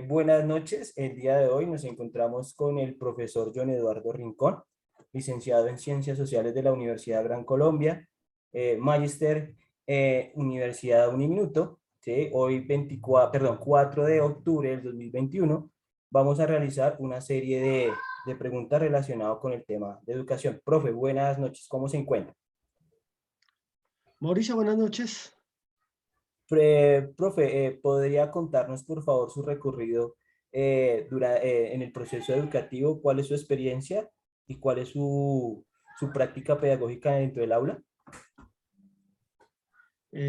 Buenas noches. El día de hoy nos encontramos con el profesor John Eduardo Rincón, licenciado en Ciencias Sociales de la Universidad Gran Colombia, magíster Universidad Uniminuto. ¿Sí? Hoy 4 de octubre del 2021 vamos a realizar una serie de preguntas relacionadas con el tema de educación. Profe, buenas noches. ¿Cómo se encuentra? Mauricio, buenas noches. Profe, ¿podría contarnos, por favor, su recorrido en el proceso educativo? ¿Cuál es su experiencia y cuál es su práctica pedagógica dentro del aula?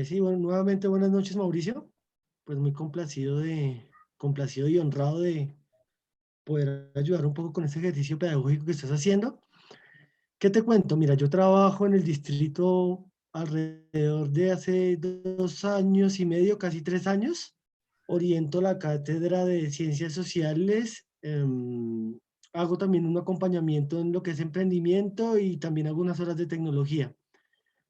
Sí, bueno, nuevamente buenas noches, Mauricio. Pues muy complacido y honrado de poder ayudar un poco con este ejercicio pedagógico que estás haciendo. ¿Qué te cuento? Mira, yo trabajo en el distrito alrededor de hace 2 años y medio, casi 3 años. Oriento la cátedra de Ciencias Sociales. Hago también un acompañamiento en lo que es emprendimiento y también algunas horas de tecnología.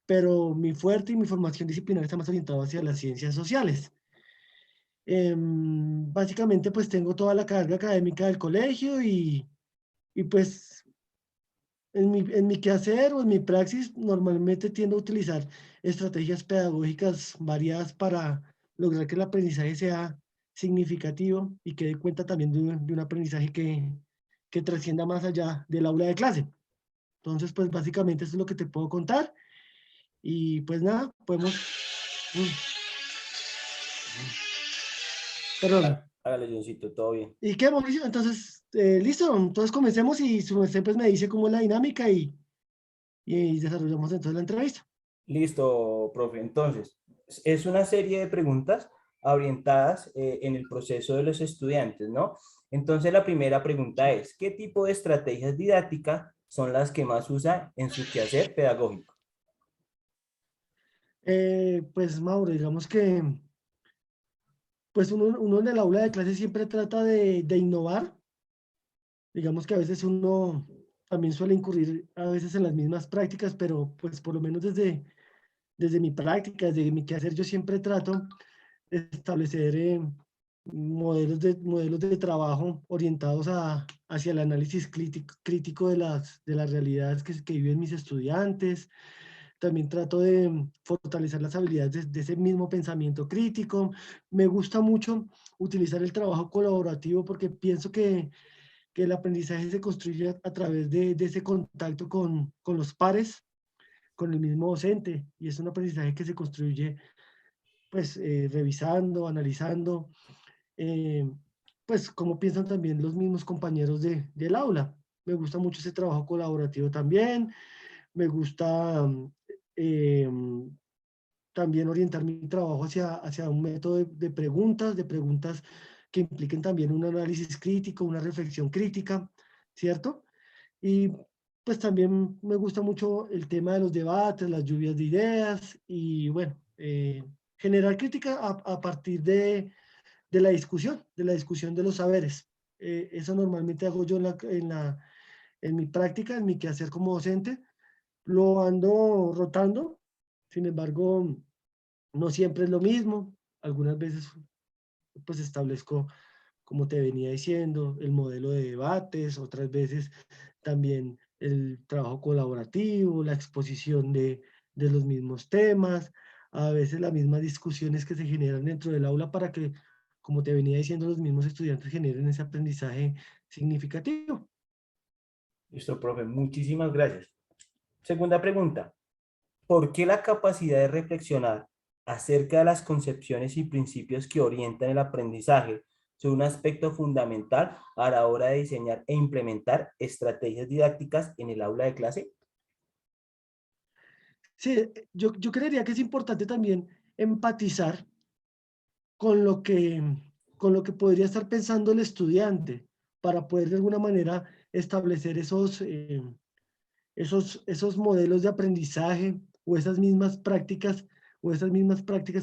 Pero mi fuerte y mi formación disciplinar está más orientado hacia las ciencias sociales. Básicamente, pues tengo toda la carga académica del colegio y pues en mi quehacer o en mi praxis normalmente tiendo a utilizar estrategias pedagógicas variadas para lograr que el aprendizaje sea significativo y que dé cuenta también de un aprendizaje que trascienda más allá del aula de clase. Entonces, pues básicamente eso es lo que te puedo contar y pues nada, mm, perdón. Hágale, Johncito, todo bien. ¿Y qué, Mauricio? Entonces, listo, entonces comencemos y su merced pues me dice cómo es la dinámica y desarrollamos entonces la entrevista. Listo, profe. Entonces, es una serie de preguntas orientadas en el proceso de los estudiantes, ¿no? Entonces, la primera pregunta es, ¿qué tipo de estrategias didácticas son las que más usa en su quehacer pedagógico? Pues Mauro, digamos que pues uno en el aula de clase siempre trata de innovar. Digamos que a veces uno también suele incurrir a veces en las mismas prácticas, pero pues por lo menos desde mi práctica, desde mi quehacer, yo siempre trato de establecer modelos de trabajo orientados hacia el análisis crítico de las realidades que viven mis estudiantes. También trato de fortalecer las habilidades de ese mismo pensamiento crítico. Me gusta mucho utilizar el trabajo colaborativo porque pienso que el aprendizaje se construye a través de ese contacto con los pares, con el mismo docente, y es un aprendizaje que se construye pues revisando, analizando, eh, pues cómo piensan también los mismos compañeros del aula. Me gusta mucho ese trabajo colaborativo también, me gusta eh, también orientar mi trabajo hacia un método de preguntas que impliquen también un análisis crítico, una reflexión crítica, ¿cierto? Y pues también me gusta mucho el tema de los debates, las lluvias de ideas y bueno, generar crítica a partir de la discusión de los saberes. Eso normalmente hago yo en mi práctica, en mi quehacer como docente. Lo ando rotando, sin embargo, no siempre es lo mismo. Algunas veces pues establezco, como te venía diciendo, el modelo de debates, otras veces también el trabajo colaborativo, la exposición de los mismos temas, a veces las mismas discusiones que se generan dentro del aula para que, como te venía diciendo, los mismos estudiantes generen ese aprendizaje significativo. Listo, profe. Muchísimas gracias. Segunda pregunta. ¿Por qué la capacidad de reflexionar acerca de las concepciones y principios que orientan el aprendizaje son un aspecto fundamental a la hora de diseñar e implementar estrategias didácticas en el aula de clase? Sí, yo creería que es importante también empatizar con lo que, con lo que podría estar pensando el estudiante para poder de alguna manera establecer esos modelos de aprendizaje o esas mismas prácticas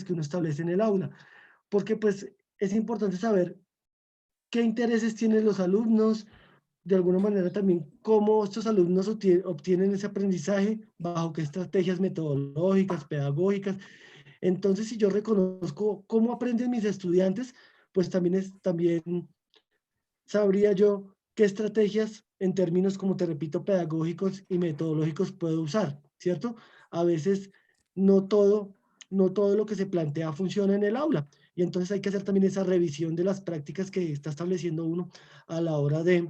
que uno establece en el aula. Porque pues es importante saber qué intereses tienen los alumnos, de alguna manera también cómo estos alumnos obtienen ese aprendizaje, bajo qué estrategias metodológicas, pedagógicas. Entonces, si yo reconozco cómo aprenden mis estudiantes, pues también sabría yo qué estrategias en términos, como te repito, pedagógicos y metodológicos puedo usar, ¿cierto? A veces no todo, no todo lo que se plantea funciona en el aula. Y entonces hay que hacer también esa revisión de las prácticas que está estableciendo uno a la hora de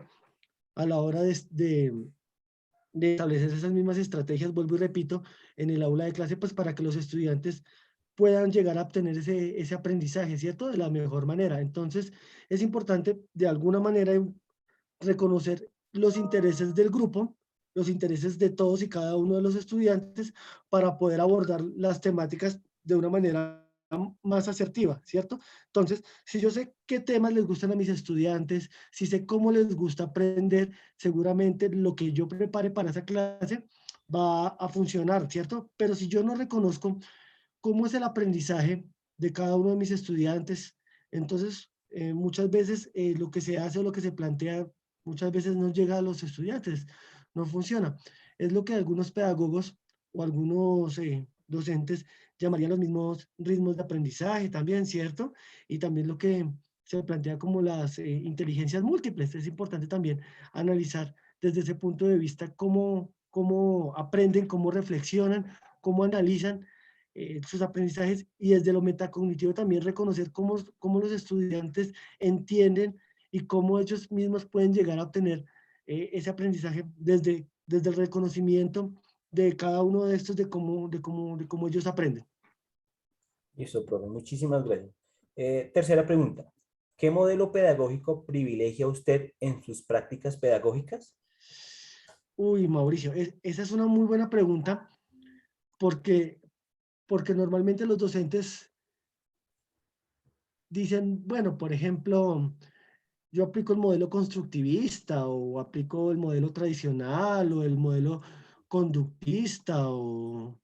establecer esas mismas estrategias, vuelvo y repito, en el aula de clase, pues para que los estudiantes puedan llegar a obtener ese aprendizaje, ¿cierto? De la mejor manera. Entonces, es importante de alguna manera reconocer los intereses del grupo, los intereses de todos y cada uno de los estudiantes para poder abordar las temáticas de una manera más asertiva, ¿cierto? Entonces, si yo sé qué temas les gustan a mis estudiantes, si sé cómo les gusta aprender, seguramente lo que yo prepare para esa clase va a funcionar, ¿cierto? Pero si yo no reconozco cómo es el aprendizaje de cada uno de mis estudiantes, entonces muchas veces lo que se hace o lo que se plantea muchas veces no llega a los estudiantes, no funciona. Es lo que algunos pedagogos o algunos docentes llamarían los mismos ritmos de aprendizaje también, ¿cierto? Y también lo que se plantea como las inteligencias múltiples. Es importante también analizar desde ese punto de vista cómo aprenden, cómo reflexionan, cómo analizan sus aprendizajes y desde lo metacognitivo también reconocer cómo los estudiantes entienden y cómo ellos mismos pueden llegar a obtener ese aprendizaje desde el reconocimiento de cada uno de estos, de cómo ellos aprenden. Listo, profe, muchísimas gracias. Tercera pregunta. ¿Qué modelo pedagógico privilegia usted en sus prácticas pedagógicas? Uy, Mauricio, esa es una muy buena pregunta porque, porque normalmente los docentes dicen, bueno, por ejemplo, yo aplico el modelo constructivista o aplico el modelo tradicional o el modelo conductista o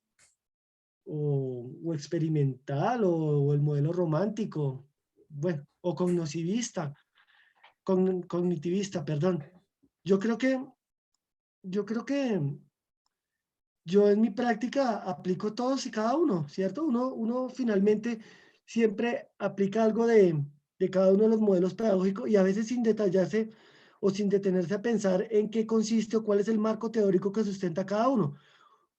experimental o el modelo romántico, bueno, o cognitivista, perdón. Yo creo que, yo creo que yo en mi práctica aplico todos y cada uno, ¿cierto? Uno finalmente siempre aplica algo de cada uno de los modelos pedagógicos y a veces sin detallarse o sin detenerse a pensar en qué consiste o cuál es el marco teórico que sustenta cada uno.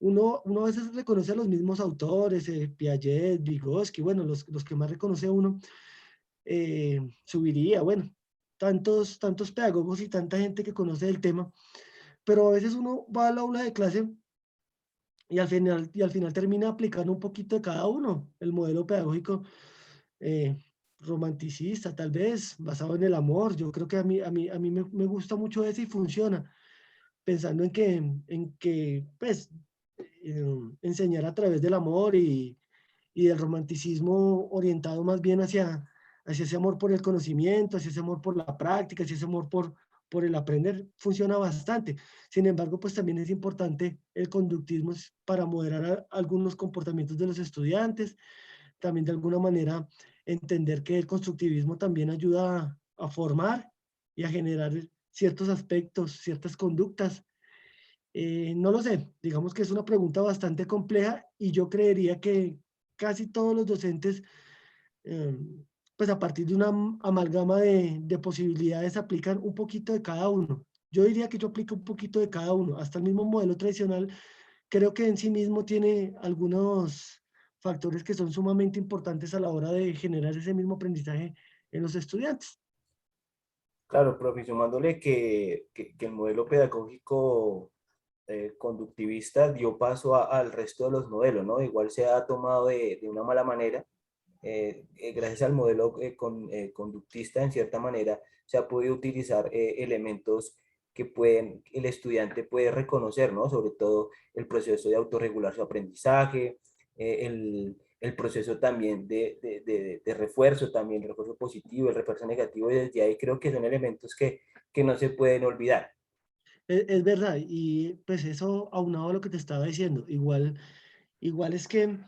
Uno a veces reconoce a los mismos autores, Piaget, Vygotsky, bueno, los que más reconoce uno, Subiría, bueno, tantos pedagogos y tanta gente que conoce el tema, pero a veces uno va al aula de clase y al final termina aplicando un poquito de cada uno, el modelo pedagógico eh, romanticista, tal vez, basado en el amor. Yo creo que a mí me gusta mucho eso y funciona, pensando en que pues, enseñar a través del amor y del romanticismo orientado más bien hacia ese amor por el conocimiento, hacia ese amor por la práctica, hacia ese amor por el aprender, funciona bastante. Sin embargo, pues también es importante el conductismo para moderar algunos comportamientos de los estudiantes, también de alguna manera entender que el constructivismo también ayuda a formar y a generar ciertos aspectos, ciertas conductas. No lo sé, digamos que es una pregunta bastante compleja y yo creería que casi todos los docentes, eh, pues a partir de una amalgama de posibilidades, aplican un poquito de cada uno. Yo diría que yo aplico un poquito de cada uno. Hasta el mismo modelo tradicional creo que en sí mismo tiene algunos factores que son sumamente importantes a la hora de generar ese mismo aprendizaje en los estudiantes. Claro, profe, sumándole que el modelo pedagógico conductivista dio paso al resto de los modelos, ¿no? Igual se ha tomado de una mala manera. Gracias al modelo conductista, en cierta manera, se ha podido utilizar elementos que el estudiante puede reconocer, ¿no? Sobre todo el proceso de autorregular su aprendizaje, el proceso también de refuerzo, también el refuerzo positivo, el refuerzo negativo, y desde ahí creo que son elementos que no se pueden olvidar. Es verdad, y pues eso aunado a lo que te estaba diciendo, igual es que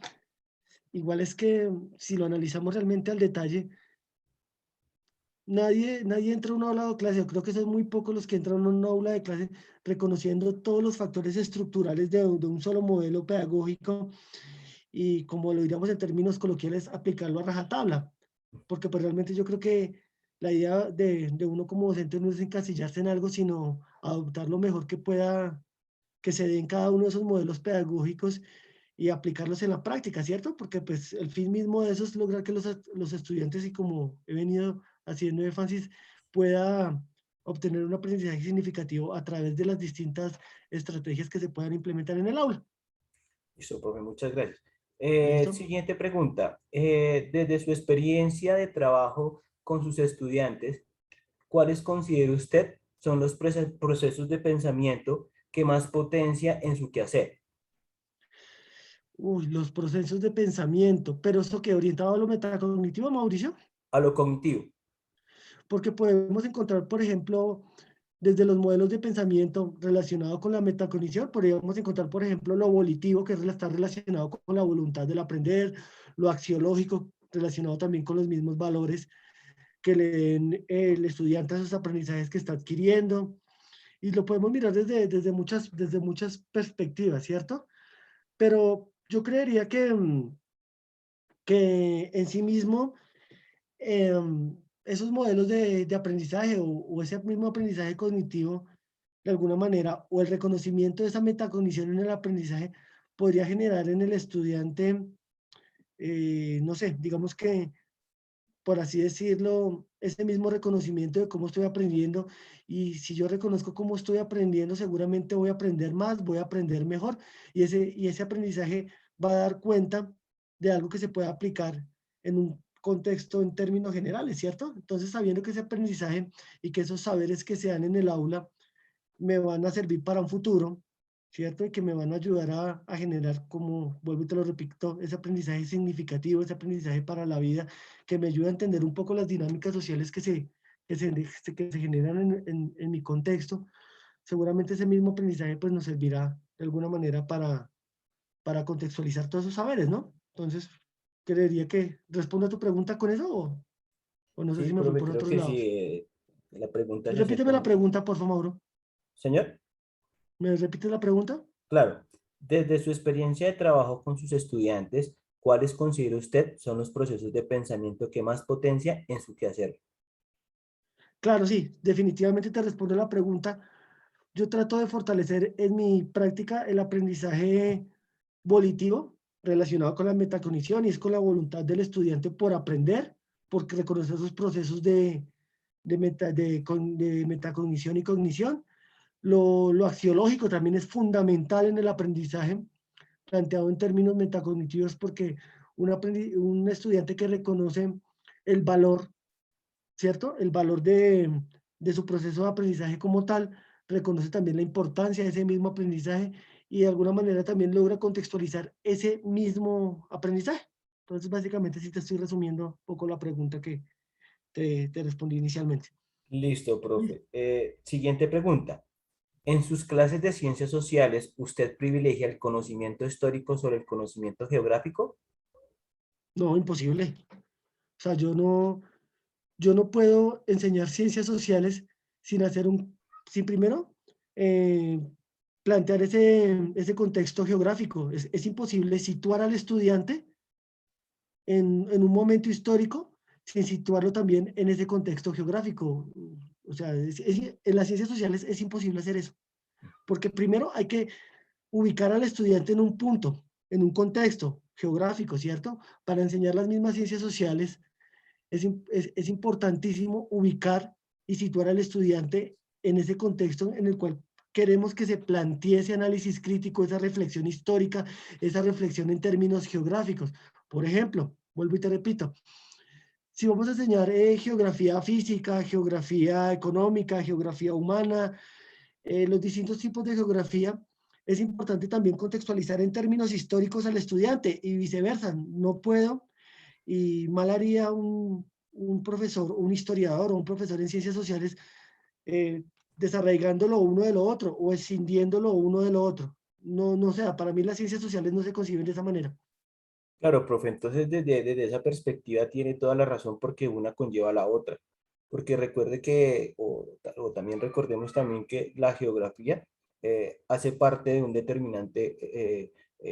igual es que si lo analizamos realmente al detalle, nadie entra a un aula de clase. Yo creo que son muy pocos los que entran a un aula de clase reconociendo todos los factores estructurales de un solo modelo pedagógico y, como lo diríamos en términos coloquiales, aplicarlo a rajatabla. porque pues realmente yo creo que la idea de uno como docente no es encasillarse en algo, sino adoptar lo mejor que pueda, que se dé en cada uno de esos modelos pedagógicos y aplicarlos en la práctica, ¿cierto? Porque pues el fin mismo de eso es lograr que los estudiantes, y como he venido haciendo énfasis, pueda obtener un aprendizaje significativo a través de las distintas estrategias que se puedan implementar en el aula. Listo, profe, muchas gracias. ¿Listo? Siguiente pregunta. Desde su experiencia de trabajo con sus estudiantes, ¿cuáles considera usted son los procesos de pensamiento que más potencia en su quehacer? Uy, los procesos de pensamiento, pero esto que orientado a lo metacognitivo, Mauricio, A lo cognitivo. porque podemos encontrar, por ejemplo, desde los modelos de pensamiento relacionados con la metacognición, podríamos encontrar, por ejemplo, lo volitivo, que está relacionado con la voluntad del aprender, lo axiológico, relacionado también con los mismos valores que le den el estudiante a esos aprendizajes que está adquiriendo. Y lo podemos mirar desde muchas perspectivas, ¿cierto? Pero yo creería que en sí mismo esos modelos de aprendizaje o ese mismo aprendizaje cognitivo, de alguna manera, o el reconocimiento de esa metacognición en el aprendizaje, podría generar en el estudiante, no sé, digamos que, por así decirlo, ese mismo reconocimiento de cómo estoy aprendiendo. Y si yo reconozco cómo estoy aprendiendo, seguramente voy a aprender más, voy a aprender mejor. Y ese aprendizaje va a dar cuenta de algo que se puede aplicar en un contexto en términos generales, ¿cierto? Entonces, sabiendo que ese aprendizaje y que esos saberes que se dan en el aula me van a servir para un futuro, ¿cierto? Y que me van a ayudar a generar, como vuelvo y te lo repito, ese aprendizaje significativo, ese aprendizaje para la vida, que me ayuda a entender un poco las dinámicas sociales que se generan en mi contexto. Seguramente ese mismo aprendizaje pues nos servirá de alguna manera para contextualizar todos esos saberes, ¿no? Entonces, creería que respondo a tu pregunta con eso o no sé Sí, si me fui profe, por creo otros que sí. lados. La pregunta en Repíteme la efecto. pregunta, por favor, Mauro. Señor, ¿Me repites la pregunta? claro. Desde su experiencia de trabajo con sus estudiantes, ¿cuáles considera usted son los procesos de pensamiento que más potencia en su quehacer? Claro, sí, definitivamente te respondo la pregunta. Yo trato de fortalecer en mi práctica el aprendizaje volitivo relacionado con la metacognición, y es con la voluntad del estudiante por aprender, porque reconocer esos procesos de metacognición y cognición. Lo axiológico también es fundamental en el aprendizaje, planteado en términos metacognitivos, porque un estudiante que reconoce el valor, ¿cierto? El valor de su proceso de aprendizaje como tal, reconoce también la importancia de ese mismo aprendizaje y de alguna manera también logra contextualizar ese mismo aprendizaje. Entonces, básicamente, sí te estoy resumiendo un poco la pregunta que te respondí inicialmente. Listo, Uy, profe. Siguiente pregunta. En sus clases de ciencias sociales, ¿usted privilegia el conocimiento histórico sobre el conocimiento geográfico? no, imposible. O sea, yo no puedo enseñar ciencias sociales sin hacer sin primero eh, plantear ese contexto geográfico. Es imposible situar al estudiante en un momento histórico sin situarlo también en ese contexto geográfico. O sea, en las ciencias sociales es imposible hacer eso, porque primero hay que ubicar al estudiante en un punto, en un contexto geográfico, ¿cierto? Para enseñar las mismas ciencias sociales es importantísimo ubicar y situar al estudiante en ese contexto en el cual queremos que se plantee ese análisis crítico, esa reflexión histórica, esa reflexión en términos geográficos. Por ejemplo, vuelvo y te repito, si vamos a enseñar geografía física, geografía económica, geografía humana, los distintos tipos de geografía, es importante también contextualizar en términos históricos al estudiante y viceversa. No puedo, y mal haría un profesor, un historiador o un profesor en ciencias sociales, desarraigándolo uno de lo otro o escindiéndolo uno de lo otro. No, no sea, para mí las ciencias sociales no se conciben de esa manera. Claro, profe, entonces desde esa perspectiva tiene toda la razón porque una conlleva a la otra. Porque recuerde que, o también recordemos también que la geografía hace parte de un determinante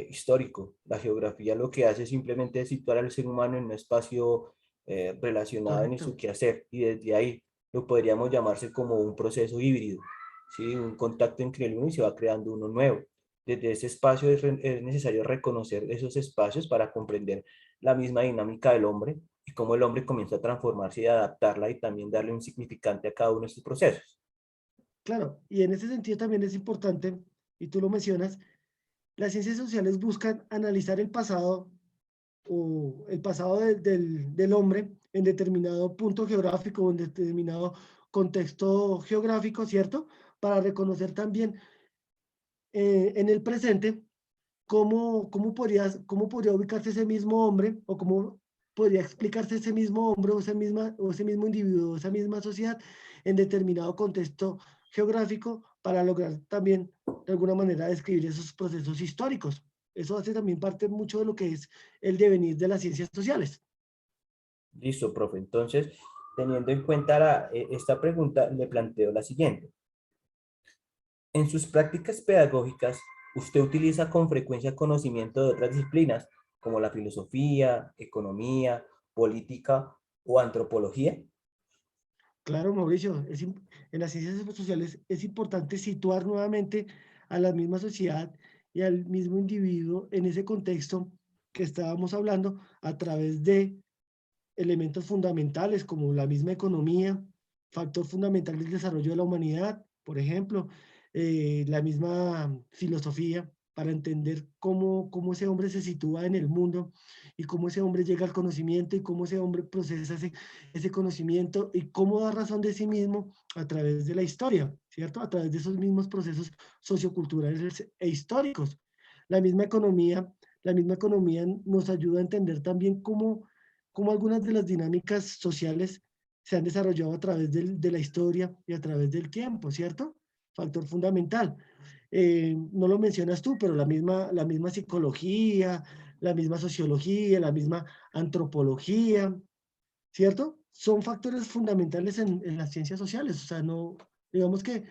histórico. La geografía lo que hace es simplemente situar al ser humano en un espacio relacionado en su Correcto. quehacer, y desde ahí lo podríamos llamarse como un proceso híbrido, ¿sí? Un contacto entre el uno y se va creando uno nuevo. Desde ese espacio es necesario reconocer esos espacios para comprender la misma dinámica del hombre y cómo el hombre comienza a transformarse y adaptarla y también darle un significante a cada uno de estos procesos. Claro, y en ese sentido también es importante, y tú lo mencionas, las ciencias sociales buscan analizar el pasado o el pasado del hombre en determinado punto geográfico o en determinado contexto geográfico, ¿cierto? Para reconocer también en el presente cómo podría ubicarse ese mismo hombre o cómo podría explicarse ese mismo hombre o ese mismo individuo, esa misma sociedad en determinado contexto geográfico para lograr también de alguna manera describir esos procesos históricos. Eso hace también parte mucho de lo que es el devenir de las ciencias sociales. Listo, profe. Entonces, teniendo en cuenta esta pregunta, le planteo la siguiente. En sus prácticas pedagógicas, ¿usted utiliza con frecuencia conocimiento de otras disciplinas como la filosofía, economía, política o antropología? Claro, Mauricio, en las ciencias sociales es importante situar nuevamente a la misma sociedad y al mismo individuo en ese contexto que estábamos hablando a través de elementos fundamentales como la misma economía, factor fundamental del desarrollo de la humanidad, por ejemplo, la misma filosofía para entender cómo ese hombre se sitúa en el mundo y cómo ese hombre llega al conocimiento y cómo ese hombre procesa ese conocimiento y cómo da razón de sí mismo a través de la historia, ¿cierto? A través de esos mismos procesos socioculturales e históricos. La misma economía, la misma economía nos ayuda a entender también cómo algunas de las dinámicas sociales se han desarrollado a través de la historia y a través del tiempo, ¿cierto? Factor fundamental. No lo mencionas tú, pero la misma psicología, la misma sociología, la misma antropología, ¿cierto? Son factores fundamentales en las ciencias sociales. O sea, no, digamos que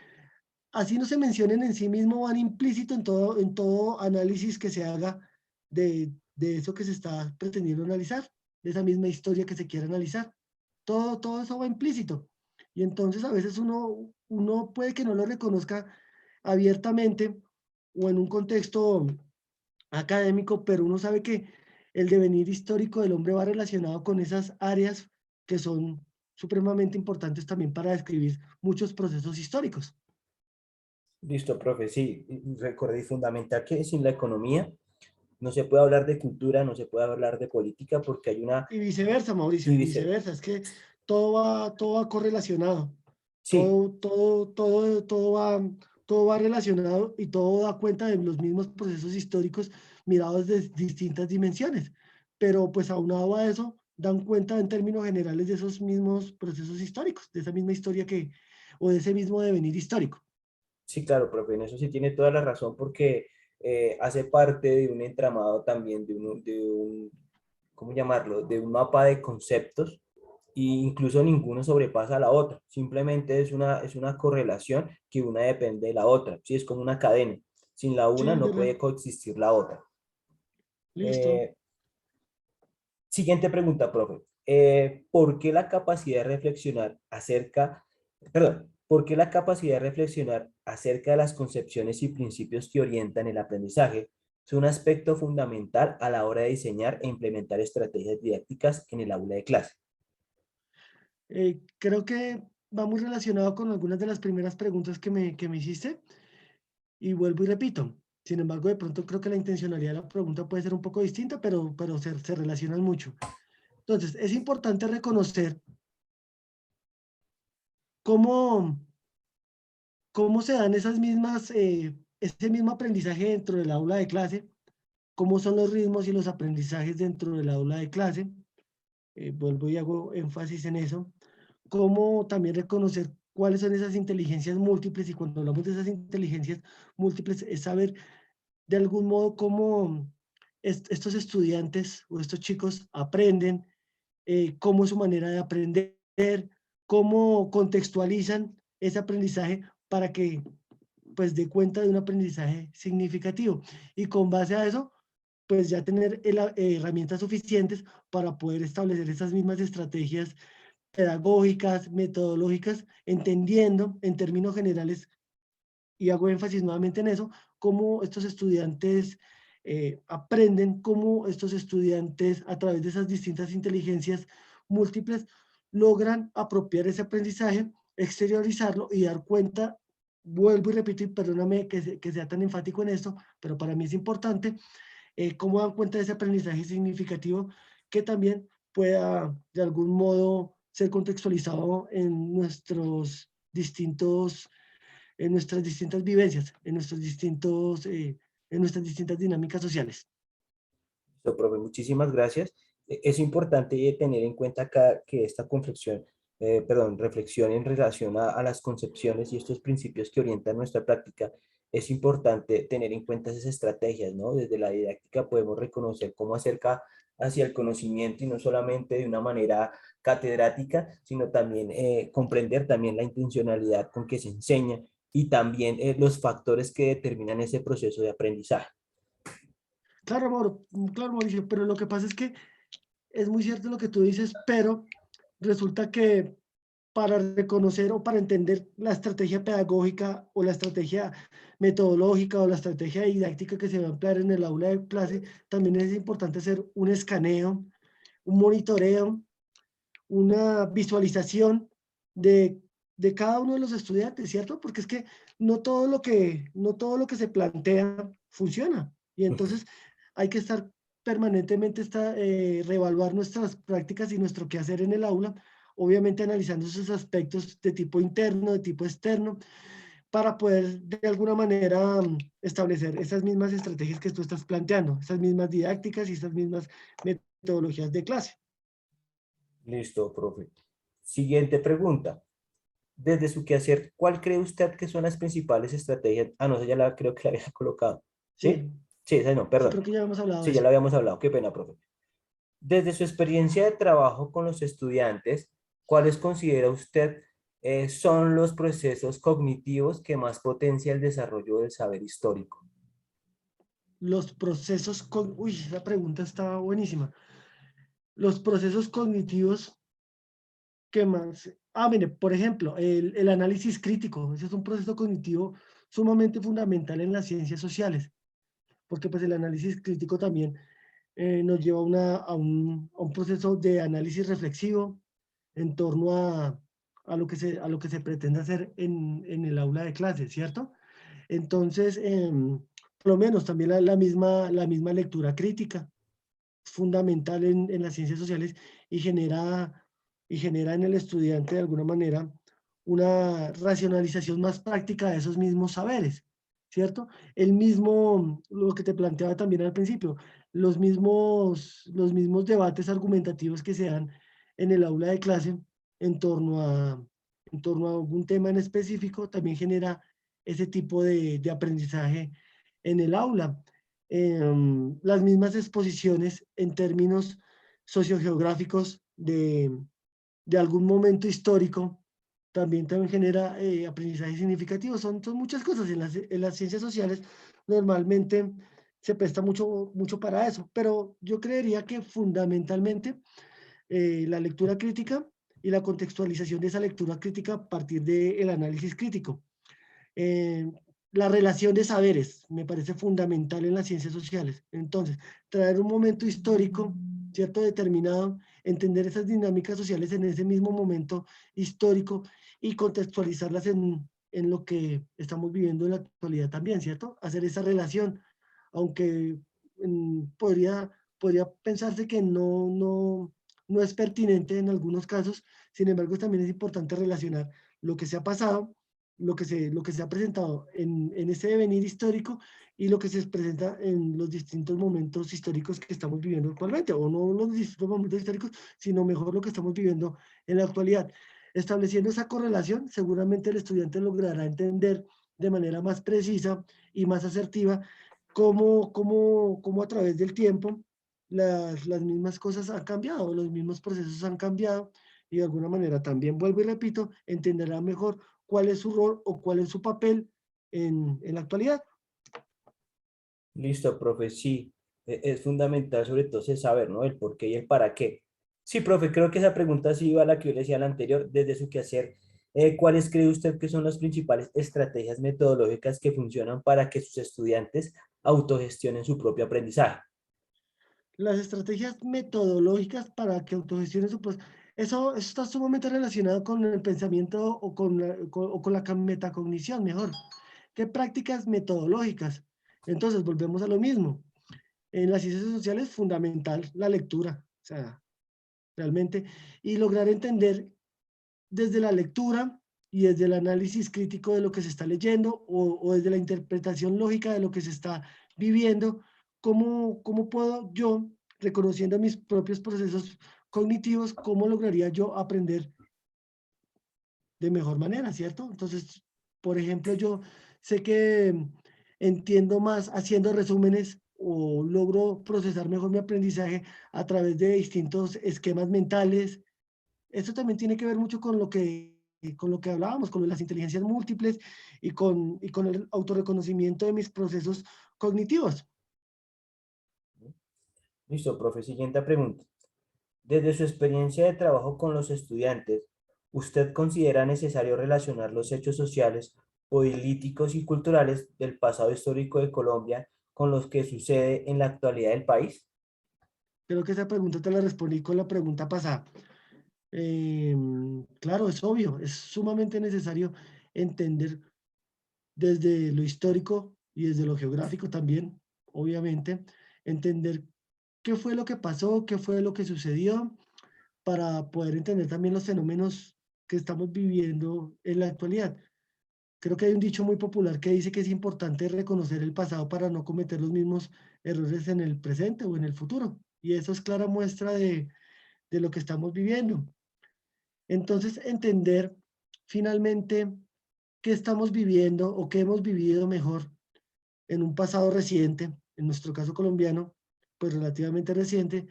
así no se mencionen en sí mismo, van implícito en todo análisis que se haga de eso que se está pretendiendo analizar, de esa misma historia que se quiere analizar. Todo eso va implícito. Y entonces a veces uno puede que no lo reconozca abiertamente o en un contexto académico, pero uno sabe que el devenir histórico del hombre va relacionado con esas áreas que son supremamente importantes también para describir muchos procesos históricos. Listo, profe. Sí, y recordé fundamental que sin la economía no se puede hablar de cultura, no se puede hablar de política porque hay una... Y viceversa, Mauricio, Y y dice, viceversa. Es que todo va correlacionado. sí, Todo va relacionado y todo da cuenta de los mismos procesos históricos mirados desde distintas dimensiones. Pero pues aunado a eso, dan cuenta en términos generales de esos mismos procesos históricos, de esa misma historia o de ese mismo devenir histórico. sí, claro, profe, en eso sí tiene toda la razón porque hace parte de un entramado también, ¿cómo llamarlo? De un mapa de conceptos e incluso ninguno sobrepasa a la otra. Simplemente es una correlación que una depende de la otra. Sí, es como una cadena. Sin la una Sí, no puede coexistir la otra. listo. Eh, Siguiente pregunta, profe. ¿Por qué la capacidad de reflexionar acerca, perdón, por qué la capacidad de reflexionar acerca de las concepciones y principios que orientan el aprendizaje es un aspecto fundamental a la hora de diseñar e implementar estrategias didácticas en el aula de clase? Creo que va muy relacionado con algunas de las primeras preguntas que me hiciste. Y vuelvo y repito, sin embargo, de pronto creo que la intencionalidad de la pregunta puede ser un poco distinta, pero se relacionan mucho. Entonces, es importante reconocer cómo, cómo se dan ese mismo aprendizaje dentro del aula de clase, cómo son los ritmos y los aprendizajes dentro del aula de clase. Vuelvo y hago énfasis en eso. Cómo también reconocer cuáles son esas inteligencias múltiples y cuando hablamos de esas inteligencias múltiples es saber de algún modo cómo estos estudiantes o estos chicos aprenden, cómo es su manera de aprender, cómo contextualizan ese aprendizaje para que pues dé cuenta de un aprendizaje significativo. Y con base a eso, pues ya tener herramientas suficientes para poder establecer esas mismas estrategias pedagógicas, metodológicas, entendiendo en términos generales, y hago énfasis nuevamente en eso, cómo estos estudiantes aprenden, cómo estos estudiantes a través de esas distintas inteligencias múltiples logran apropiar ese aprendizaje, exteriorizarlo y dar cuenta, vuelvo y repito, y perdóname que sea tan enfático en esto, pero para mí es importante, cómo dan cuenta de ese aprendizaje significativo que también pueda de algún modo ser contextualizado en nuestras distintas vivencias, en nuestras distintas dinámicas sociales. Listo, profe, muchísimas gracias. Es importante tener en cuenta acá que esta reflexión en relación a las concepciones y estos principios que orientan nuestra práctica, es importante tener en cuenta esas estrategias, ¿no? Desde la didáctica podemos reconocer cómo acerca hacia el conocimiento y no solamente de una manera catedrática, sino también comprender también la intencionalidad con que se enseña y también los factores que determinan ese proceso de aprendizaje. Claro, claro, Mauricio, pero lo que pasa es que es muy cierto lo que tú dices, pero resulta que para reconocer o para entender la estrategia pedagógica o la estrategia metodológica o la estrategia didáctica que se va a emplear en el aula de clase, también es importante hacer un escaneo, un monitoreo, una visualización de, de cada uno de los estudiantes, ¿cierto? Porque es que no todo lo que se plantea funciona. Y entonces hay que estar permanentemente, reevaluar nuestras prácticas y nuestro quehacer en el aula, obviamente analizando esos aspectos de tipo interno, de tipo externo, para poder de alguna manera establecer esas mismas estrategias que tú estás planteando, esas mismas didácticas y esas mismas metodologías de clase. Listo, profe. Siguiente pregunta. Desde su quehacer, ¿cuál cree usted que son las principales estrategias? Ah, no, esa ya la creo que la había colocado. ¿Sí? Sí, Sí, esa no, sí, perdón. creo que ya hemos hablado de Sí, ya eso. la habíamos hablado. Qué pena, profe. Desde su experiencia de trabajo con los estudiantes, ¿cuáles considera usted son los procesos cognitivos que más potencia el desarrollo del saber histórico? Los procesos con... Uy, esa pregunta está buenísima. Los procesos cognitivos que más... Ah, mire, por ejemplo, el análisis crítico. Ese es un proceso cognitivo sumamente fundamental en las ciencias sociales, porque pues el análisis crítico también nos lleva a un proceso de análisis reflexivo en torno a lo que se pretende hacer en el aula de clase, ¿cierto? Entonces, por lo menos también la misma lectura crítica es fundamental en las ciencias sociales y genera en el estudiante de alguna manera una racionalización más práctica de esos mismos saberes, ¿cierto? El mismo, lo que te planteaba también al principio, los mismos debates argumentativos que se dan en el aula de clase en torno en torno a algún tema en específico, también genera ese tipo de aprendizaje en el aula. Las mismas exposiciones en términos sociogeográficos de algún momento histórico también genera aprendizaje significativo. Son muchas cosas. En las ciencias sociales normalmente se presta mucho para eso, pero yo creería que fundamentalmente la lectura crítica y la contextualización de esa lectura crítica a partir del análisis crítico. Eh, la relación de saberes me parece fundamental en las ciencias sociales. Entonces, traer un momento histórico, cierto, determinado, entender esas dinámicas sociales en ese mismo momento histórico y contextualizarlas en lo que estamos viviendo en la actualidad también, ¿cierto? Hacer esa relación, aunque podría pensarse que no es pertinente en algunos casos, sin embargo, también es importante relacionar lo que se ha pasado, lo que se ha presentado en ese devenir histórico y lo que se presenta en los distintos momentos históricos que estamos viviendo actualmente, o no los distintos momentos históricos, sino mejor lo que estamos viviendo en la actualidad. Estableciendo esa correlación, seguramente el estudiante logrará entender de manera más precisa y más asertiva cómo a través del tiempo las mismas cosas han cambiado, los mismos procesos han cambiado y de alguna manera también, vuelvo y repito, entenderá mejor cuál es su rol o cuál es su papel en la actualidad. Listo, profe, sí. Es fundamental sobre todo ese saber, ¿no? El por qué y el para qué. Sí, profe, creo que esa pregunta sí iba a la que yo le decía la anterior, desde su quehacer. ¿Cuáles cree usted que son las principales estrategias metodológicas que funcionan para que sus estudiantes autogestionen su propio aprendizaje? Las estrategias metodológicas para que autogestionen su proceso, eso está sumamente relacionado con el pensamiento o con la metacognición, mejor. ¿Qué prácticas metodológicas? Entonces, volvemos a lo mismo. En las ciencias sociales es fundamental la lectura, o sea, realmente, y lograr entender desde la lectura y desde el análisis crítico de lo que se está leyendo o desde la interpretación lógica de lo que se está viviendo, cómo puedo yo, reconociendo mis propios procesos cognitivos, cómo lograría yo aprender de mejor manera, ¿cierto? Entonces, por ejemplo, yo sé que entiendo más haciendo resúmenes o logro procesar mejor mi aprendizaje a través de distintos esquemas mentales. Esto también tiene que ver mucho con lo que hablábamos, con las inteligencias múltiples y con el autorreconocimiento de mis procesos cognitivos. Listo, profe. Siguiente pregunta. Desde su experiencia de trabajo con los estudiantes, ¿usted considera necesario relacionar los hechos sociales, políticos y culturales del pasado histórico de Colombia con los que sucede en la actualidad del país? Creo que esa pregunta te la respondí con la pregunta pasada. Claro, es obvio, es sumamente necesario entender desde lo histórico y desde lo geográfico también, obviamente, entender qué fue lo que pasó, qué fue lo que sucedió, para poder entender también los fenómenos que estamos viviendo en la actualidad. Creo que hay un dicho muy popular que dice que es importante reconocer el pasado para no cometer los mismos errores en el presente o en el futuro. Y eso es clara muestra de lo que estamos viviendo. Entonces, entender finalmente qué estamos viviendo o qué hemos vivido mejor en un pasado reciente, en nuestro caso colombiano, pues relativamente reciente,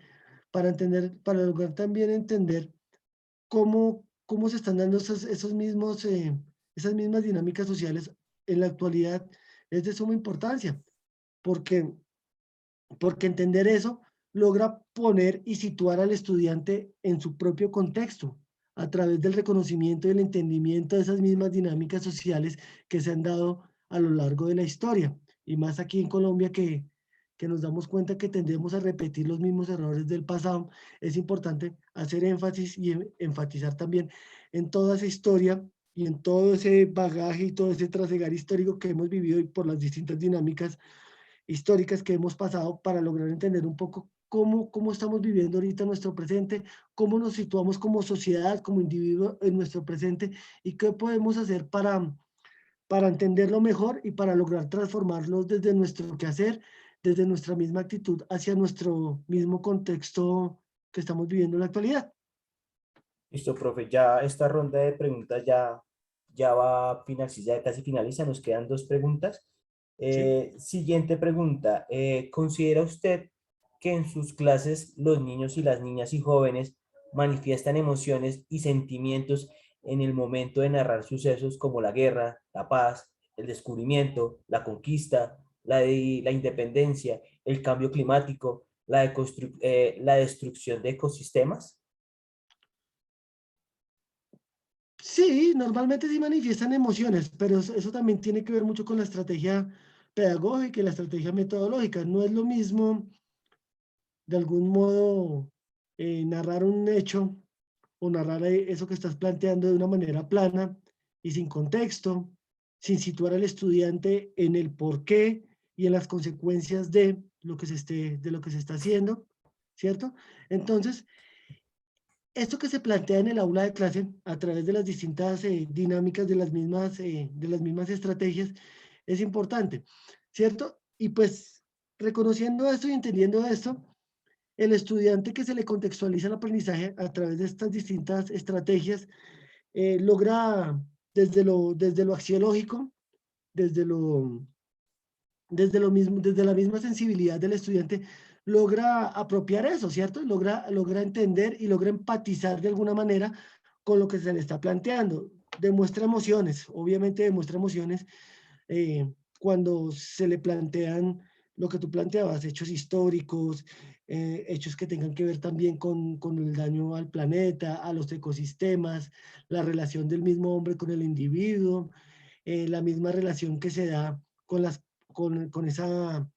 para entender, para lograr también entender cómo se están dando esos mismos, esas mismas dinámicas sociales en la actualidad es de suma importancia, porque, porque entender eso logra poner y situar al estudiante en su propio contexto a través del reconocimiento y el entendimiento de esas mismas dinámicas sociales que se han dado a lo largo de la historia. Y más aquí en Colombia que nos damos cuenta que tendemos a repetir los mismos errores del pasado, es importante hacer énfasis y enfatizar también en toda esa historia y en todo ese bagaje y todo ese trasegar histórico que hemos vivido y por las distintas dinámicas históricas que hemos pasado para lograr entender un poco cómo estamos viviendo ahorita nuestro presente, cómo nos situamos como sociedad, como individuo en nuestro presente y qué podemos hacer para entenderlo mejor y para lograr transformarlo desde nuestro quehacer, desde nuestra misma actitud hacia nuestro mismo contexto que estamos viviendo en la actualidad. Listo, profe. Ya esta ronda de preguntas ya va a finalizar, ya casi finaliza. Nos quedan dos preguntas. ¿Sí? Siguiente pregunta. ¿Considera usted que en sus clases los niños y las niñas y jóvenes manifiestan emociones y sentimientos en el momento de narrar sucesos como la guerra, la paz, el descubrimiento, la conquista, la independencia, el cambio climático, la destrucción de ecosistemas? Sí, normalmente sí manifiestan emociones, pero eso también tiene que ver mucho con la estrategia pedagógica y la estrategia metodológica. No es lo mismo, de algún modo, narrar un hecho o narrar eso que estás planteando de una manera plana y sin contexto, sin situar al estudiante en el porqué y en las consecuencias de lo que se está haciendo, ¿cierto? Entonces, esto que se plantea en el aula de clase a través de las distintas dinámicas de las mismas estrategias es importante, ¿cierto? Y pues reconociendo esto y entendiendo esto, el estudiante que se le contextualiza el aprendizaje a través de estas distintas estrategias logra desde lo axiológico, desde lo, desde lo mismo, desde la misma sensibilidad del estudiante, logra apropiar eso, ¿cierto? Logra entender y logra empatizar de alguna manera con lo que se le está planteando. Demuestra emociones, obviamente demuestra emociones cuando se le plantean lo que tú planteabas, hechos históricos, hechos que tengan que ver también con el daño al planeta, a los ecosistemas, la relación del mismo hombre con el individuo, la misma relación que se da con esa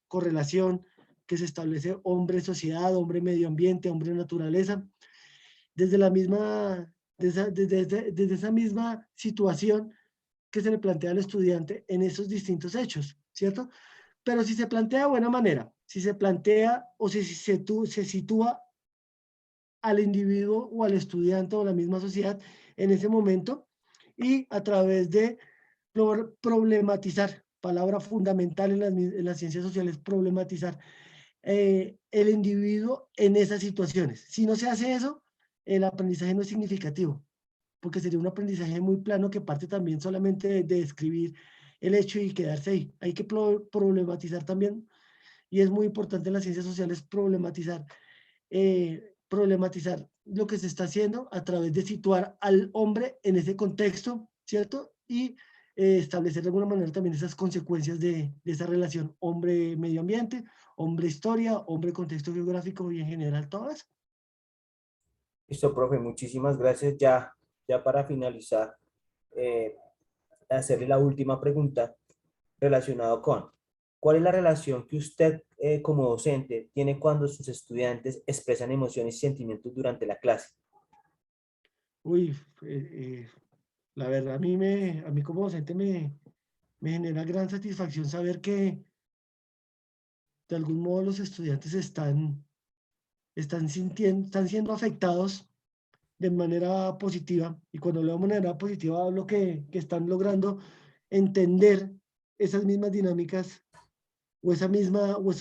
correlación que se establece hombre-sociedad, hombre-medio ambiente, hombre-naturaleza, desde la misma, desde esa misma situación que se le plantea al estudiante en esos distintos hechos, ¿cierto? Pero si se plantea de buena manera, si se plantea o se sitúa al individuo o al estudiante o la misma sociedad en ese momento y a través de problematizar, palabra fundamental en las ciencias sociales, problematizar el individuo en esas situaciones. Si no se hace eso, el aprendizaje no es significativo, porque sería un aprendizaje muy plano que parte también solamente de describir el hecho y quedarse ahí. Hay que problematizar también, y es muy importante en las ciencias sociales problematizar lo que se está haciendo a través de situar al hombre en ese contexto, ¿cierto? Y establecer de alguna manera también esas consecuencias de esa relación hombre-medio ambiente, hombre-historia, hombre-contexto geográfico y en general todo eso. Listo, profe, muchísimas gracias. Ya para finalizar, eh, hacerle la última pregunta relacionado con ¿cuál es la relación que usted como docente tiene cuando sus estudiantes expresan emociones y sentimientos durante la clase? Uy, la verdad a mí como docente me genera gran satisfacción saber que de algún modo los estudiantes están siendo afectados de manera positiva, y cuando hablo de manera positiva hablo que están logrando entender esas mismas dinámicas o esos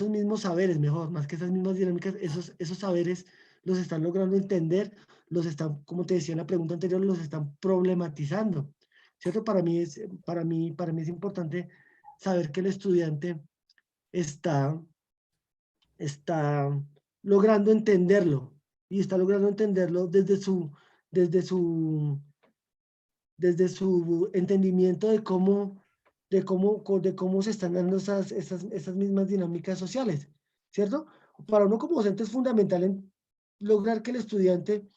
mismos saberes, mejor, más que esas mismas dinámicas, esos saberes los están logrando entender, los están, como te decía en la pregunta anterior, los están problematizando, ¿cierto? Para mí es importante saber que el estudiante está está logrando entenderlo y está logrando entenderlo desde su, desde su entendimiento de cómo se están dando esas mismas dinámicas sociales, ¿cierto? Para uno como docente es fundamental lograr que el estudiante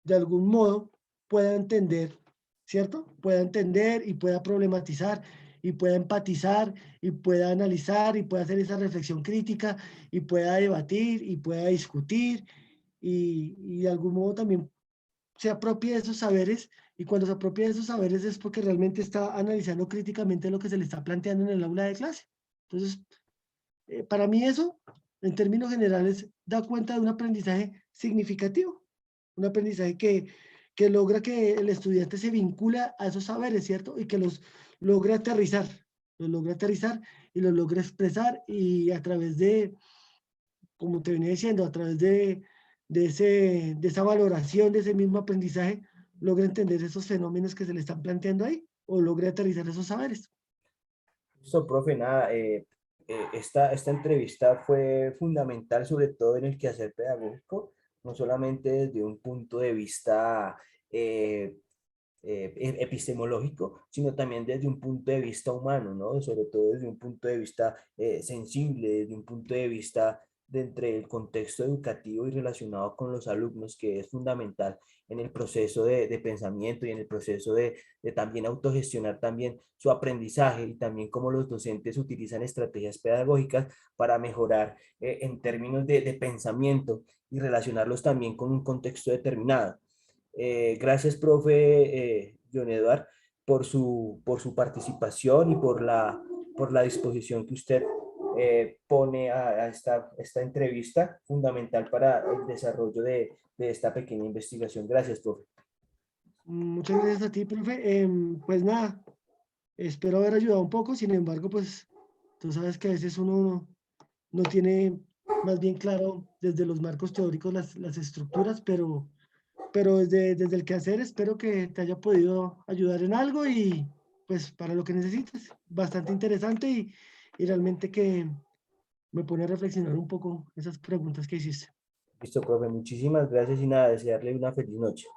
de algún modo pueda entender, ¿cierto? Pueda entender y pueda problematizar y pueda empatizar y pueda analizar y pueda hacer esa reflexión crítica y pueda debatir y pueda discutir y de algún modo también se apropie de esos saberes, y cuando se apropia de esos saberes es porque realmente está analizando críticamente lo que se le está planteando en el aula de clase. Entonces, para mí eso, en términos generales, da cuenta de un aprendizaje significativo, un aprendizaje que logra que el estudiante se vincula a esos saberes, ¿cierto? Y que los logra aterrizar y los logra expresar y a través de, como te venía diciendo, a través de esa valoración de ese mismo aprendizaje, logra entender esos fenómenos que se le están planteando ahí o logra aterrizar esos saberes. Listo, profe, nada, esta entrevista fue fundamental, sobre todo en el quehacer pedagógico, no solamente desde un punto de vista eh, epistemológico, sino también desde un punto de vista humano, ¿no? Sobre todo desde un punto de vista sensible, desde un punto de vista de entre el contexto educativo y relacionado con los alumnos, que es fundamental en el proceso de pensamiento y en el proceso de también autogestionar también su aprendizaje y también cómo los docentes utilizan estrategias pedagógicas para mejorar en términos de pensamiento y relacionarlos también con un contexto determinado. Gracias, profe John Eduard, por su participación y por la disposición que usted pone a esta entrevista, fundamental para el desarrollo de esta pequeña investigación. Gracias, profe. Muchas gracias a ti, profe. Pues nada, espero haber ayudado un poco, sin embargo, pues tú sabes que a veces uno no tiene más bien claro desde los marcos teóricos las estructuras, pero desde el quehacer espero que te haya podido ayudar en algo y pues para lo que necesites. Bastante interesante y realmente que me pone a reflexionar un poco esas preguntas que hiciste. Listo, profe. Muchísimas gracias y nada, desearle una feliz noche.